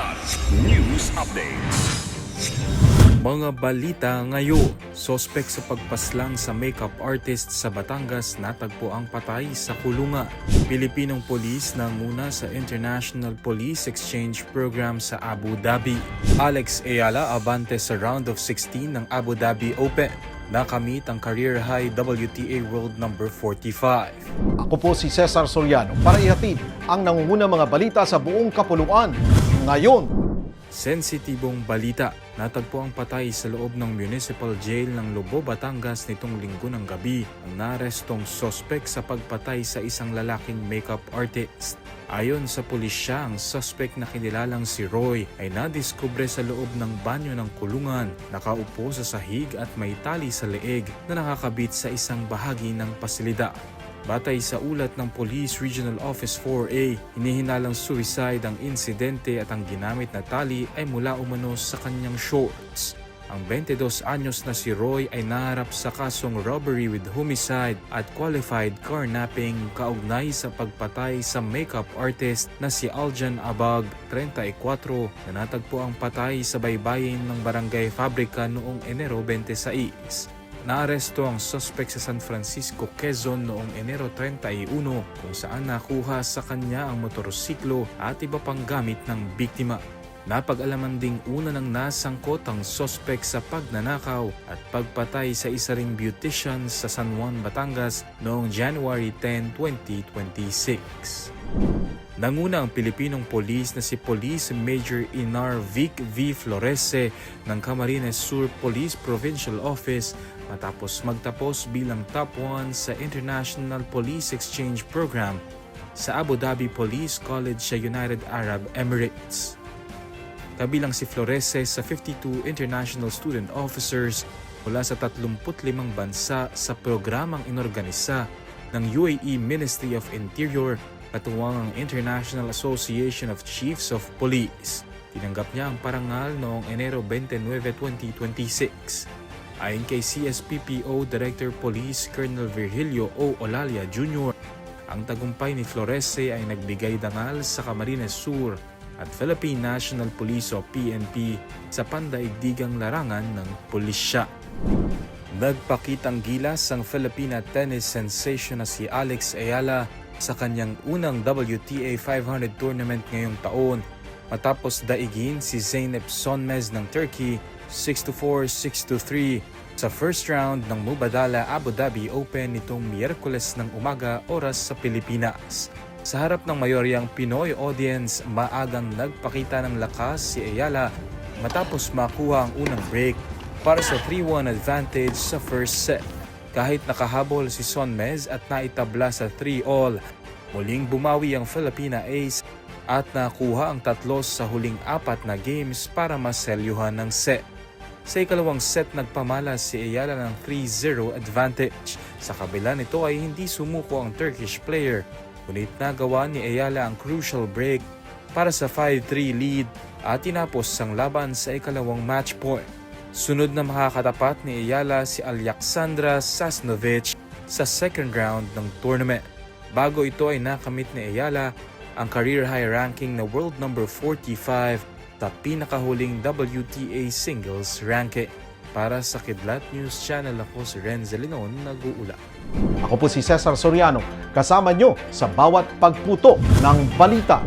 Kilat News Updates. Mga balita ngayon, sospek sa pagpaslang sa makeup artist sa Batangas natagpo ang patay sa kulungan. Pilipinong polis nanguna sa International Police Exchange Program sa Abu Dhabi. Alex Ayala abante sa round of 16 ng Abu Dhabi Open. Nakamit ang career high WTA World number 45. Ako po si Cesar Soriano para ihatid ang nangungunang mga balita sa buong kapuluan. Ngayon, Sensitibong balita, natagpo ang patay sa loob ng Municipal Jail ng Lobo, Batangas nitong linggo ng gabi ang narestong sospek sa pagpatay sa isang lalaking makeup artist. Ayon sa pulisya, ang suspect na kinilalang si Roy ay nadiskubre sa loob ng banyo ng kulungan, nakaupo sa sahig at may tali sa leeg na nakakabit sa isang bahagi ng pasilidad. Batay sa ulat ng Police Regional Office 4A, hinihinalang suicide ang insidente at ang ginamit na tali ay mula umano sa kanyang shorts. Ang 22 anyos na si Roy ay naharap sa kasong robbery with homicide at qualified carnapping kaugnay sa pagpatay sa makeup artist na si Aljan Abag, 34, na natagpo ang patay sa baybayin ng Barangay Fabrica noong Enero 26. Naaresto ang suspect sa San Francisco, Quezon noong Enero 31 kung saan nakuha sa kanya ang motorsiklo at iba pang gamit ng biktima. Napag-alaman ding una ng nasangkot ang suspect sa pagnanakaw at pagpatay sa isa ring beautician sa San Juan, Batangas noong January 10, 2026. Nanguna ang Pilipinong polis na si Police Major Inar Vic V. Florese ng Camarines Sur Police Provincial Office matapos magtapos bilang top 1 sa International Police Exchange Program sa Abu Dhabi Police College sa United Arab Emirates. Kabilang si Florese sa 52 international student officers mula sa 35 bansa sa programang inorganisa ng UAE Ministry of Interior katuwang ang International Association of Chiefs of Police. Tinanggap niya ang parangal noong Enero 29, 2026. Ayon kay CSPPO Director Police Colonel Virgilio O. Olalia Jr., ang tagumpay ni Florese ay nagbigay dangal sa Camarines Sur at Philippine National Police o PNP sa pandaigdigang larangan ng pulisya. Nagpakitang gilas ang Filipina tennis sensation na si Alex Ayala sa kanyang unang WTA 500 tournament ngayong taon matapos daigin si Zeynep Sonmez ng Turkey 6-4, 6-3 sa first round ng Mubadala Abu Dhabi Open nitong Miyerkules ng umaga oras sa Pilipinas. Sa harap ng mayoryang Pinoy audience, maagang nagpakita ng lakas si Ayala matapos makuha ang unang break para sa 3-1 advantage sa first set. Kahit nakahabol si Sonmez at naitabla sa 3-all, muling bumawi ang Filipina Ace at nakuha ang tatlo sa huling 4 na games para maselyuhan ng set. Sa ikalawang set, nagpamalas si Ayala ng 3-0 advantage. Sa kabila nito ay hindi sumuko ang Turkish player, ngunit nagawa ni Ayala ang crucial break para sa 5-3 lead at tinapos ang laban sa ikalawang match point. Sunod na makakatapat ni Ayala si Alexandra Sasnovich sa second round ng tournament. Bago ito ay nakamit ni Ayala ang career high ranking na world number 45 sa pinakahuling WTA singles ranking. Para sa Kidlat News Channel, ako si Renzel Linon, nag-uula. ako po si Cesar Soriano, kasama nyo sa bawat pagputo ng balita.